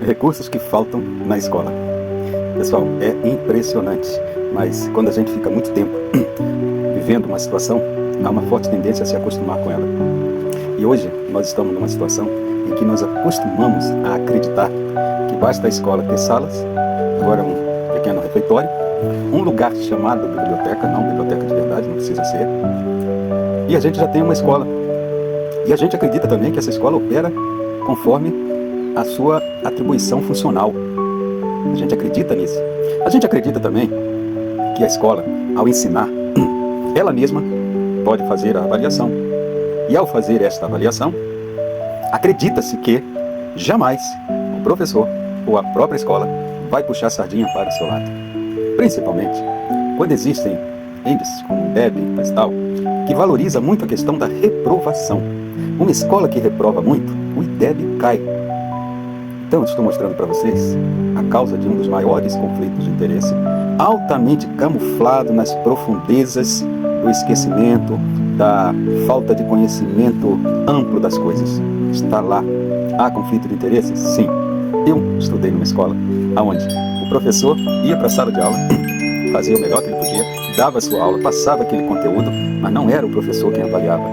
Recursos que faltam na escola. Pessoal, é impressionante, mas quando a gente fica muito tempo vivendo uma situação, há uma forte tendência a se acostumar com ela. E hoje nós estamos numa situação em que nós acostumamos a acreditar que basta a escola ter salas, agora um pequeno refeitório, um lugar chamado biblioteca, não biblioteca de verdade, não precisa ser, e a gente já tem uma escola. E a gente acredita também que essa escola opera conforme a sua atribuição funcional. A gente acredita nisso. A gente acredita também que a escola, ao ensinar, ela mesma pode fazer a avaliação. E ao fazer esta avaliação, acredita-se que jamais o professor ou a própria escola vai puxar a sardinha para o seu lado. Principalmente quando existem índices como o IDEB e tal, que valoriza muito a questão da reprovação. Uma escola que reprova muito, o IDEB cai. Então eu estou mostrando para vocês a causa de um dos maiores conflitos de interesse, altamente camuflado nas profundezas do esquecimento, da falta de conhecimento amplo das coisas. Está lá. Há conflito de interesse? Sim. Eu estudei numa escola onde o professor ia para a sala de aula, fazia o melhor que ele podia, dava a sua aula, passava aquele conteúdo, mas não era o professor quem avaliava.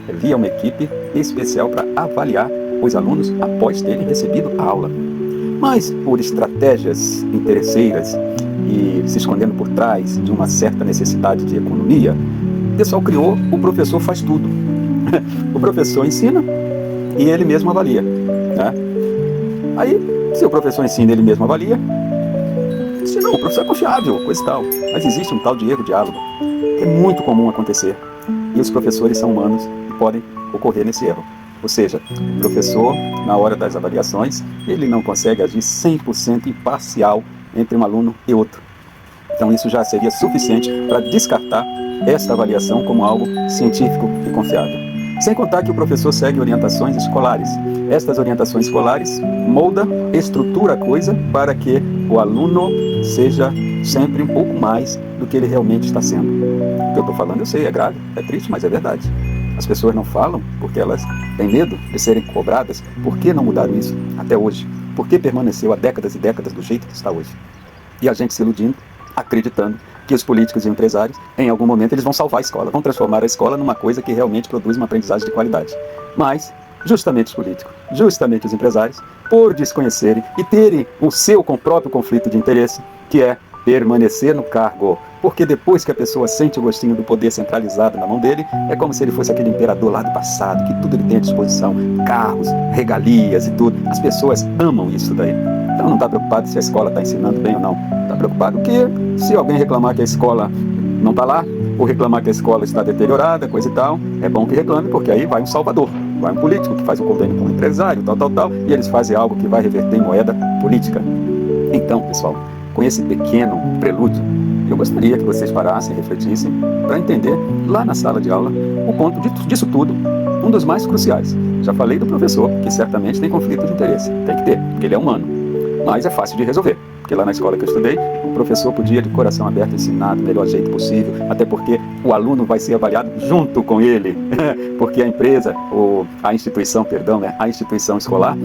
Havia uma equipe especial para avaliar os alunos após terem recebido a aula. Mas por estratégias interesseiras e se escondendo por trás de uma certa necessidade de economia, o pessoal criou o professor faz tudo. O professor ensina e ele mesmo avalia, né? Aí, se o professor ensina e ele mesmo avalia, se não, o professor é confiável, coisa e tal. Mas existe um tal de erro diálogo, que é muito comum acontecer. E os professores são humanos e podem ocorrer nesse erro. Ou seja, o professor, na hora das avaliações, ele não consegue agir 100% imparcial entre um aluno e outro. Então isso já seria suficiente para descartar esta avaliação como algo científico e confiável. Sem contar que o professor segue orientações escolares. Estas orientações escolares moldam, estrutura a coisa para que o aluno seja sempre um pouco mais do que ele realmente está sendo. O que eu estou falando, eu sei, é grave, é triste, mas é verdade. As pessoas não falam porque elas têm medo de serem cobradas. Por que não mudaram isso até hoje? Por que permaneceu há décadas e décadas do jeito que está hoje? E a gente se iludindo, acreditando que os políticos e empresários, em algum momento, eles vão salvar a escola, vão transformar a escola numa coisa que realmente produz uma aprendizagem de qualidade. Mas, justamente os políticos, justamente os empresários, por desconhecerem e terem o seu próprio conflito de interesse, que é permanecer no cargo, porque depois que a pessoa sente o gostinho do poder centralizado na mão dele, é como se ele fosse aquele imperador lá do passado, que tudo ele tem à disposição, carros, regalias e tudo. As pessoas amam isso daí. Então não está preocupado se a escola está ensinando bem ou não. Está preocupado que se alguém reclamar que a escola não está lá, ou reclamar que a escola está deteriorada, coisa e tal, é bom que reclame, porque aí vai um salvador, vai um político que faz um convênio com um empresário, tal, e eles fazem algo que vai reverter em moeda política. Então, pessoal, com esse pequeno prelúdio, eu gostaria que vocês parassem e refletissem para entender, lá na sala de aula, o ponto disso tudo, um dos mais cruciais. Já falei do professor, que certamente tem conflito de interesse. Tem que ter, porque ele é humano. Mas é fácil de resolver, porque lá na escola que eu estudei, o professor podia, de coração aberto, ensinar do melhor jeito possível, até porque o aluno vai ser avaliado junto com ele, porque a empresa, ou a instituição, a instituição escolar,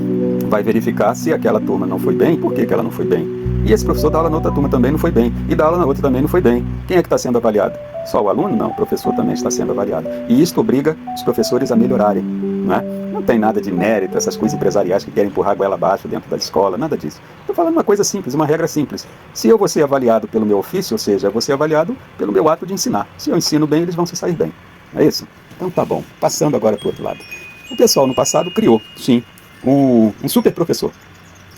vai verificar se aquela turma não foi bem, por que ela não foi bem. E esse professor dá aula na outra turma também não foi bem, e dá aula na outra também não foi bem. Quem é que está sendo avaliado? Só o aluno? Não, o professor também está sendo avaliado. E isto obriga os professores a melhorarem, não é? Não tem nada de mérito, essas coisas empresariais que querem empurrar a goela abaixo dentro da escola, nada disso. Estou falando uma coisa simples, uma regra simples. Se eu vou ser avaliado pelo meu ofício, ou seja, eu vou ser avaliado pelo meu ato de ensinar. Se eu ensino bem, eles vão se sair bem. É isso? Então tá bom. Passando agora para o outro lado. O pessoal no passado criou, sim, um super professor.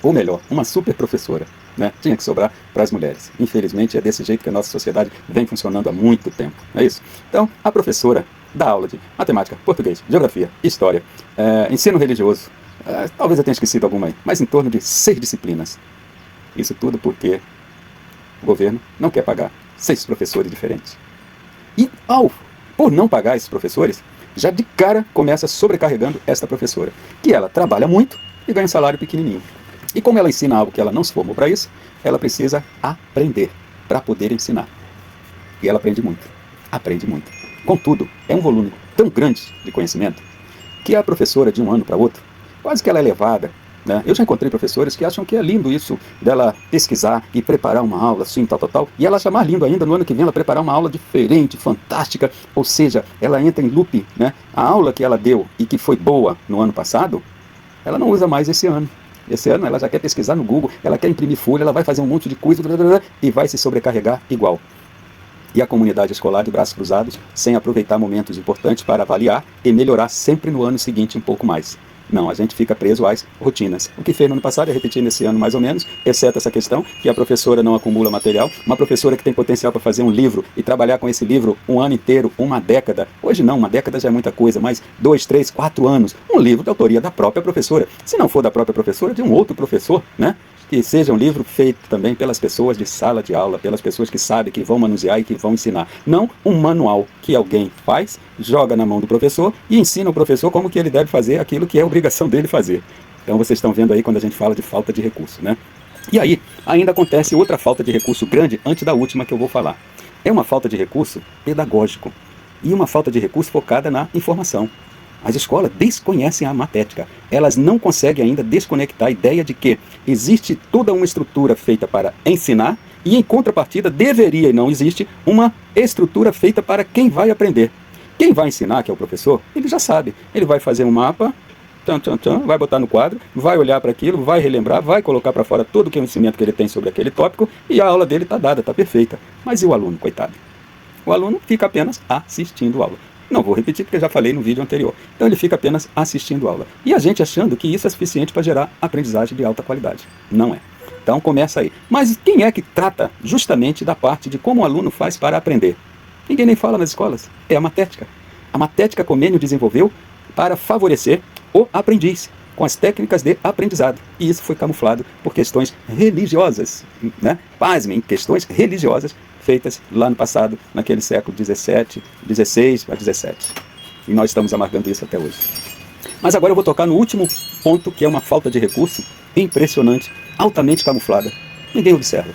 Ou melhor, uma super professora, né? Tinha que sobrar para as mulheres. Infelizmente é desse jeito que a nossa sociedade vem funcionando há muito tempo, é isso? Então, a professora dá aula de matemática, português, geografia, história, ensino religioso, talvez eu tenha esquecido alguma aí, mas em torno de 6 disciplinas. Isso tudo porque o governo não quer pagar 6 professores diferentes. E por não pagar esses professores, já de cara começa sobrecarregando esta professora, que ela trabalha muito e ganha um salário pequenininho. E como ela ensina algo que ela não se formou para isso, ela precisa aprender para poder ensinar. E ela aprende muito. Aprende muito. Contudo, é um volume tão grande de conhecimento que a professora, de um ano para outro, quase que ela é levada né? Eu já encontrei professores que acham que é lindo isso dela pesquisar e preparar uma aula assim, tal, tal, tal, e ela achar mais lindo ainda no ano que vem ela preparar uma aula diferente, fantástica, ou seja, ela entra em loop, né? A aula que ela deu e que foi boa no ano passado, ela não usa mais esse ano. Esse ano ela já quer pesquisar no Google, ela quer imprimir folha, ela vai fazer um monte de coisa e vai se sobrecarregar igual. E a comunidade escolar de braços cruzados, sem aproveitar momentos importantes para avaliar e melhorar sempre no ano seguinte um pouco mais. Não, a gente fica preso às rotinas. O que fez no ano passado é repetir nesse ano mais ou menos, exceto essa questão que a professora não acumula material. Uma professora que tem potencial para fazer um livro e trabalhar com esse livro um ano inteiro, uma década. Hoje não, uma década já é muita coisa, mas 2, 3, 4 anos. Um livro de autoria da própria professora. Se não for da própria professora, de um outro professor, né? Que seja um livro feito também pelas pessoas de sala de aula, pelas pessoas que sabem, que vão manusear e que vão ensinar. Não um manual que alguém faz, joga na mão do professor e ensina o professor como que ele deve fazer aquilo que é obrigação dele fazer. Então vocês estão vendo aí quando a gente fala de falta de recurso, né? E aí, ainda acontece outra falta de recurso grande antes da última que eu vou falar. É uma falta de recurso pedagógico e uma falta de recurso focada na informação. As escolas desconhecem a matética. Elas não conseguem ainda desconectar a ideia de que existe toda uma estrutura feita para ensinar e, em contrapartida, deveria e não existe uma estrutura feita para quem vai aprender. Quem vai ensinar, que é o professor, ele já sabe. Ele vai fazer um mapa, vai botar no quadro, vai olhar para aquilo, vai relembrar, vai colocar para fora todo o conhecimento que ele tem sobre aquele tópico e a aula dele está dada, está perfeita. Mas e o aluno, coitado? O aluno fica apenas assistindo a aula. Não vou repetir porque eu já falei no vídeo anterior. Então ele fica apenas assistindo aula. E a gente achando que isso é suficiente para gerar aprendizagem de alta qualidade. Não é. Então começa aí. Mas quem é que trata justamente da parte de como o aluno faz para aprender? Ninguém nem fala nas escolas. É a matética. A matética Comênio desenvolveu para favorecer o aprendiz com as técnicas de aprendizado. E isso foi camuflado por questões religiosas, né? Pasmem, questões religiosas feitas lá no passado, naquele século 17, 16 a 17. E nós estamos amargando isso até hoje. Mas agora eu vou tocar no último ponto, que é uma falta de recurso impressionante, altamente camuflada. Ninguém observa.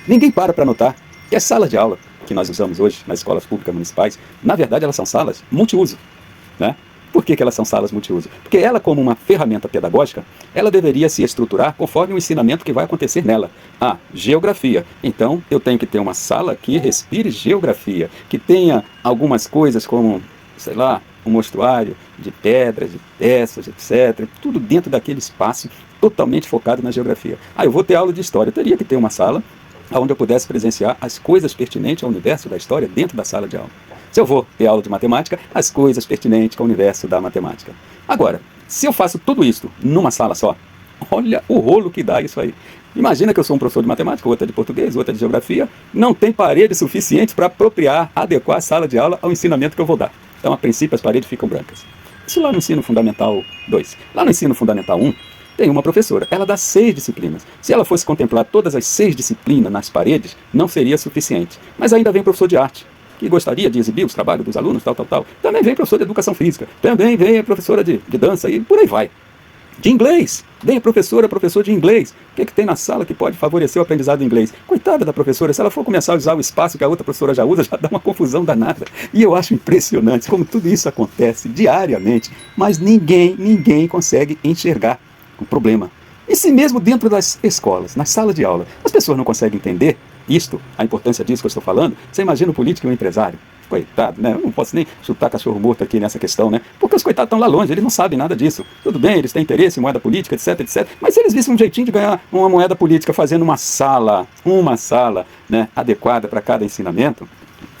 Ninguém para notar que as salas de aula que nós usamos hoje nas escolas públicas municipais, na verdade elas são salas multiuso, né? Por que elas são salas multiuso? Porque ela, como uma ferramenta pedagógica, ela deveria se estruturar conforme o ensinamento que vai acontecer nela. Ah, geografia. Então, eu tenho que ter uma sala que respire geografia, que tenha algumas coisas como, sei lá, um mostruário de pedras, de peças, etc. Tudo dentro daquele espaço totalmente focado na geografia. Ah, eu vou ter aula de história. Eu teria que ter uma sala onde eu pudesse presenciar as coisas pertinentes ao universo da história dentro da sala de aula. Se eu vou ter aula de matemática, as coisas pertinentes ao universo da matemática. Agora, se eu faço tudo isso numa sala só, olha o rolo que dá isso aí. Imagina que eu sou um professor de matemática, outra de português, outra de geografia, não tem parede suficiente para apropriar, adequar a sala de aula ao ensinamento que eu vou dar. Então, a princípio, as paredes ficam brancas. Isso lá no ensino fundamental 2. Lá no ensino fundamental 1, tem uma professora, ela dá 6 disciplinas. Se ela fosse contemplar todas as 6 disciplinas nas paredes, não seria suficiente. Mas ainda vem professor de arte, que gostaria de exibir os trabalhos dos alunos, tal. Também vem professor de educação física, também vem a professora de dança e por aí vai. De inglês, vem a professor de inglês. O que tem na sala que pode favorecer o aprendizado do inglês? Coitada da professora, se ela for começar a usar o espaço que a outra professora já usa, já dá uma confusão danada. E eu acho impressionante como tudo isso acontece diariamente, mas ninguém consegue enxergar o problema. E se mesmo dentro das escolas, na sala de aula, as pessoas não conseguem entender isto, a importância disso que eu estou falando, você imagina o político e o empresário. Coitado, né? Eu não posso nem chutar cachorro morto aqui nessa questão, né? Porque os coitados estão lá longe, eles não sabem nada disso. Tudo bem, eles têm interesse em moeda política, etc. Mas se eles vissem um jeitinho de ganhar uma moeda política fazendo uma sala, né, adequada para cada ensinamento,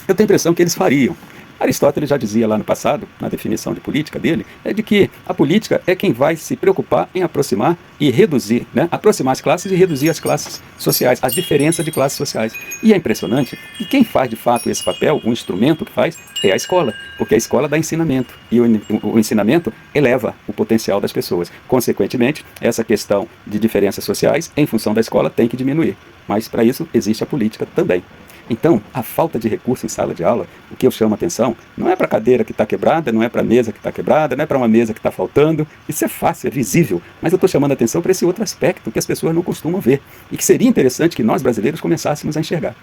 eu tenho a impressão que eles fariam. Aristóteles já dizia lá no passado, na definição de política dele, é de que a política é quem vai se preocupar em aproximar e reduzir, né? Aproximar as classes e reduzir as classes sociais, as diferenças de classes sociais. E é impressionante que quem faz de fato esse papel, o instrumento que faz, é a escola, porque a escola dá ensinamento, e o ensinamento eleva o potencial das pessoas. Consequentemente, essa questão de diferenças sociais, em função da escola, tem que diminuir. Mas para isso existe a política também. Então, a falta de recurso em sala de aula, o que eu chamo a atenção, não é para a cadeira que está quebrada, não é para a mesa que está quebrada, não é para uma mesa que está faltando. Isso é fácil, é visível. Mas eu estou chamando a atenção para esse outro aspecto que as pessoas não costumam ver e que seria interessante que nós brasileiros começássemos a enxergar.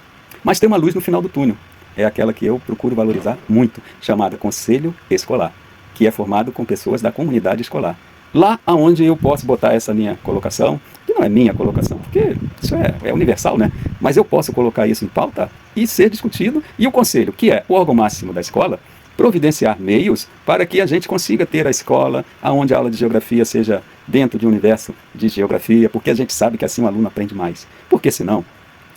Mas tem uma luz no final do túnel. É aquela que eu procuro valorizar muito, chamada Conselho Escolar, que é formado com pessoas da comunidade escolar. lá aonde eu posso botar essa minha colocação, que não é minha colocação, porque isso é universal, né? Mas eu posso colocar isso em pauta e ser discutido, e o conselho, que é o órgão máximo da escola, providenciar meios para que a gente consiga ter a escola onde a aula de geografia seja dentro de um universo de geografia, porque a gente sabe que assim o aluno aprende mais. Porque senão,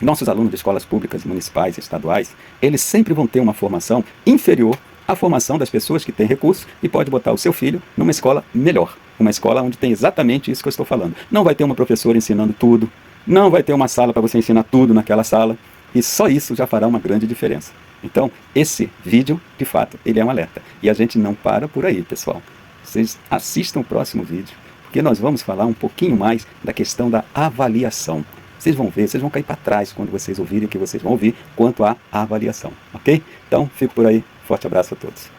nossos alunos de escolas públicas, municipais, estaduais, eles sempre vão ter uma formação inferior à formação das pessoas que têm recursos e pode botar o seu filho numa escola melhor. Uma escola onde tem exatamente isso que eu estou falando. Não vai ter uma professora ensinando tudo, não vai ter uma sala para você ensinar tudo naquela sala, e só isso já fará uma grande diferença. Então, esse vídeo, de fato, ele é um alerta. E a gente não para por aí, pessoal. Vocês assistam o próximo vídeo, porque nós vamos falar um pouquinho mais da questão da avaliação. Vocês vão ver, vocês vão cair para trás quando vocês ouvirem o que vocês vão ouvir quanto à avaliação, ok? Então, fico por aí. Forte abraço a todos.